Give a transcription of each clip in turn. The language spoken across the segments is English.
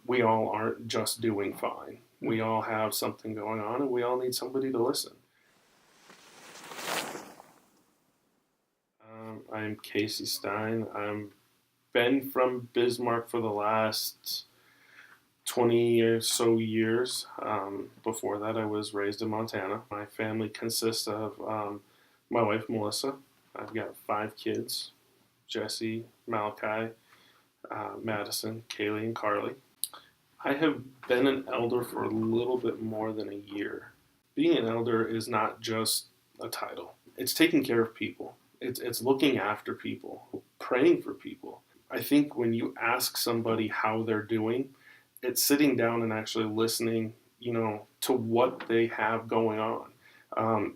we all aren't just doing fine. We all have something going on, and we all need somebody to listen. I'm Kacey Stein. I'm been from Bismarck for the last 20 or so years. Before that, I was raised in Montana. My family consists of my wife, Melissa. I've got 5 kids: Jesse, Malachi, Madison, Kaylee, and Carly. I have been an elder for a little bit more than a year. Being an elder is not just a title. It's taking care of people. It's looking after people, praying for people. I think when you ask somebody how they're doing, it's sitting down and actually listening, to what they have going on.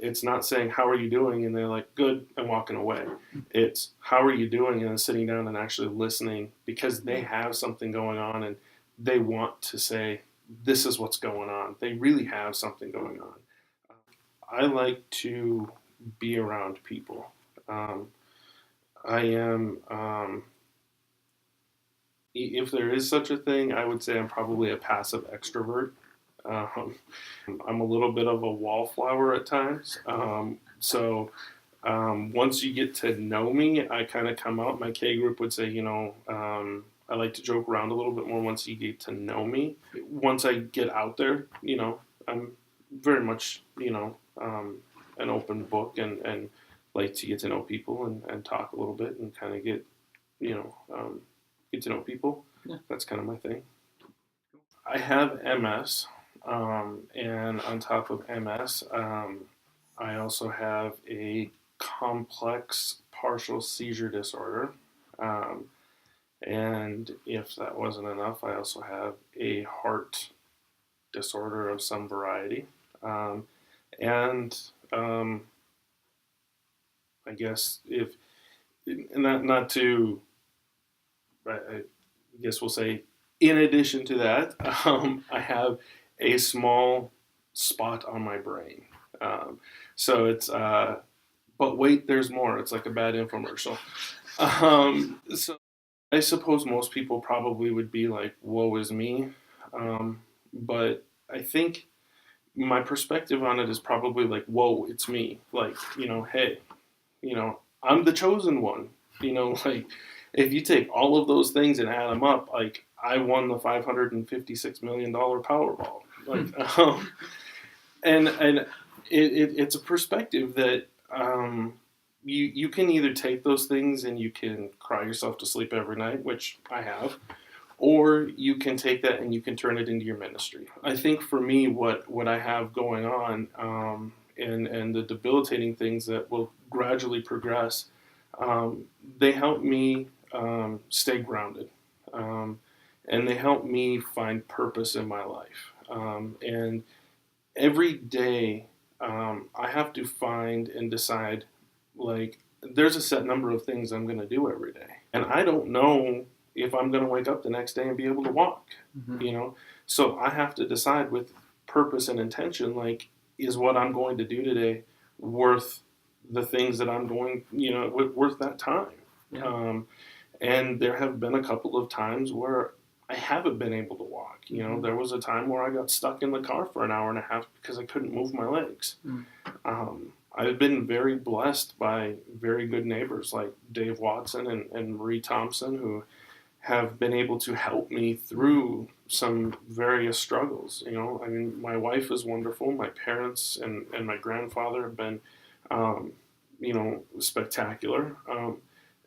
It's not saying, "How are you doing?" and they're like, "Good," and walking away. It's, "How are you doing?" and then sitting down and actually listening because they have something going on and they want to say, "This is what's going on." They really have something going on. I like to be around people. Um, I am, if there is such a thing, I would say I'm probably a passive extrovert. Um, I'm a little bit of a wallflower at times. Once you get to know me, I kind of come out. My K group would say, I like to joke around a little bit more once you get to know me. Once I get out there, I'm very much, an open book and like to get to know people and talk a little bit and kind of get to know people. Yeah. That's kind of my thing. I have MS, and on top of MS, I also have a complex partial seizure disorder. Um, and if that wasn't enough, I also have a heart disorder of some variety. And I guess if not to, I guess we'll say, in addition to that, I have a small spot on my brain. So it's, but wait, there's more. It's like a bad infomercial. So I suppose most people probably would be like, "Woe is me," but I think my perspective on it is probably like, "Whoa, it's me." Like, hey, I'm the chosen one. Like if you take all of those things and add them up, like I won the $556 million Powerball. Like, and it's a perspective that you can either take those things and you can cry yourself to sleep every night, which I have, or you can take that and you can turn it into your ministry. I think for me, what I have going on, and the debilitating things that will gradually progress, they help me stay grounded, and they help me find purpose in my life. And every day, I have to find and decide, like, there's a set number of things I'm going to do every day, and I don't know if I'm going to wake up the next day and be able to walk. So I have to decide with purpose and intention, like, is what I'm going to do today worth the things that I'm going, worth that time? Yeah. And there have been a couple of times where I haven't been able to walk. There was a time where I got stuck in the car for an hour and a half because I couldn't move my legs. I've been very blessed by very good neighbors like Dave Watson and Marie Thompson, who have been able to help me through some various struggles. My wife is wonderful. My parents and my grandfather have been, spectacular.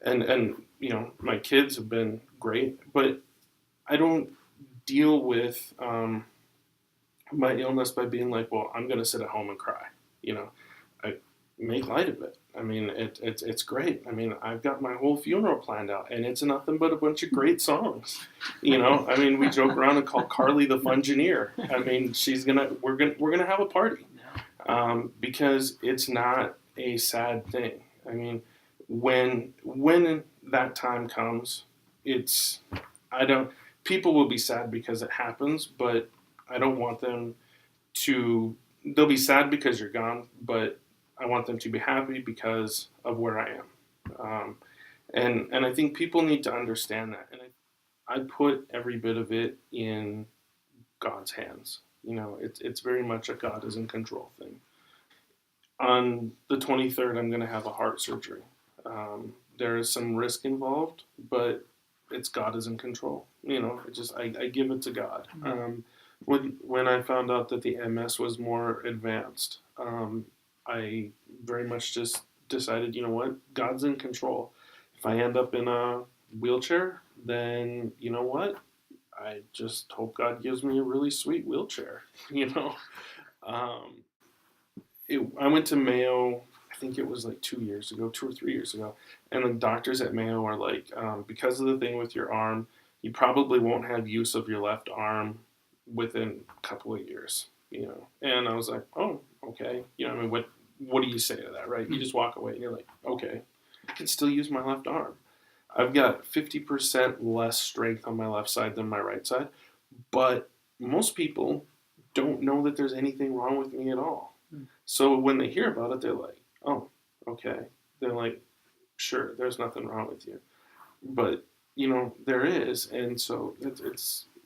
And my kids have been great, but I don't deal with my illness by being like, well, I'm going to sit at home and cry. I make light of it. It's great. I've got my whole funeral planned out, and it's nothing but a bunch of great songs. We joke around and call Carly the Fungineer. We're gonna have a party, because it's not a sad thing. When that time comes, people will be sad because it happens, but I don't want them to. They'll be sad because you're gone, but I want them to be happy because of where I am. And I think people need to understand that. And I put every bit of it in God's hands. It's very much a God is in control thing. On the 23rd, I'm going to have a heart surgery. There is some risk involved, but it's God is in control. I give it to God. When I found out that the MS was more advanced, I very much just decided, you know what, God's in control. If I end up in a wheelchair, then you know what, I just hope God gives me a really sweet wheelchair. You know, um, I went to Mayo. I think it was like 2 years ago, 2 or 3 years ago, and the doctors at Mayo are like, because of the thing with your arm, you probably won't have use of your left arm within a couple of years. And I was like, oh, okay. I mean, what do you say to that, right? You just walk away and you're like, okay, I can still use my left arm. I've got 50% less strength on my left side than my right side, but most people don't know that there's anything wrong with me at all. So when they hear about it, they're like, oh, okay. They're like, sure, there's nothing wrong with you. But, there is. And so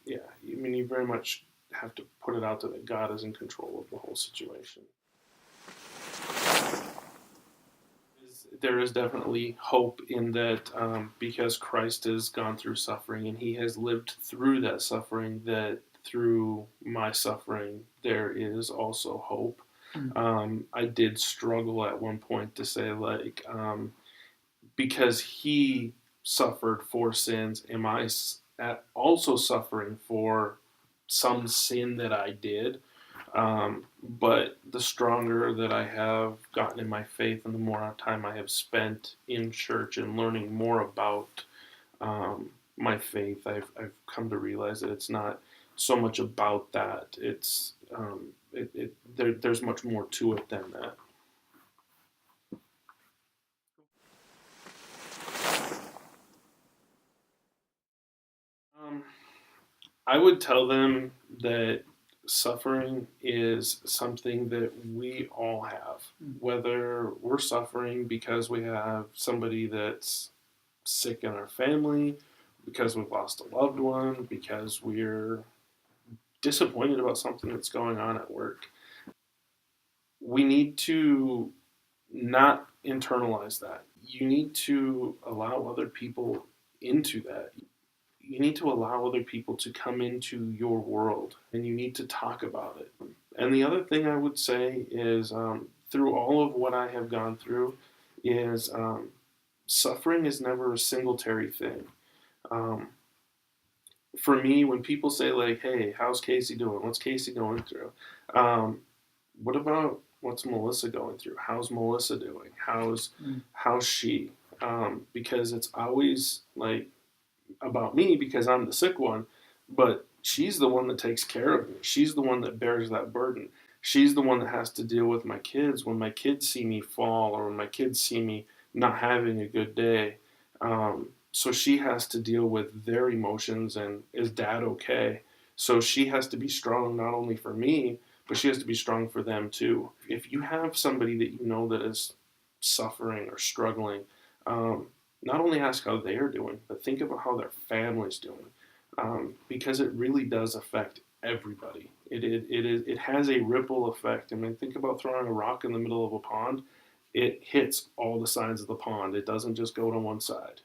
yeah, I mean, you very much have to put it out there that God is in control of the whole situation. There is definitely hope in that, because Christ has gone through suffering and he has lived through that suffering, that through my suffering, there is also hope. I did struggle at one point to say, like, because he suffered for sins, am I also suffering for some sin that I did? But the stronger that I have gotten in my faith and the more time I have spent in church and learning more about my faith, I've come to realize that it's not so much about that. It's there's much more to it than that. Um, I would tell them that suffering is something that we all have. Whether we're suffering because we have somebody that's sick in our family, because we've lost a loved one, because we're disappointed about something that's going on at work. We need to not internalize that. You need to allow other people into that. You need to allow other people to come into your world, and you need to talk about it. And the other thing I would say is, through all of what I have gone through, is suffering is never a singletary thing. Um, for me, when people say, like, "Hey, how's Kacey doing? What's Kacey going through?" Um, what about what's Melissa going through? How's Melissa doing? How's she? Because it's always like about me because I'm the sick one, but she's the one that takes care of me. She's the one that bears that burden. She's the one that has to deal with my kids when my kids see me fall or when my kids see me not having a good day. So she has to deal with their emotions and is dad okay? So she has to be strong not only for me, but she has to be strong for them too. If you have somebody that you know that is suffering or struggling, not only ask how they are doing, but think about how their family's doing, because it really does affect everybody. It has a ripple effect. I mean, think about throwing a rock in the middle of a pond. It hits all the sides of the pond. It doesn't just go to one side.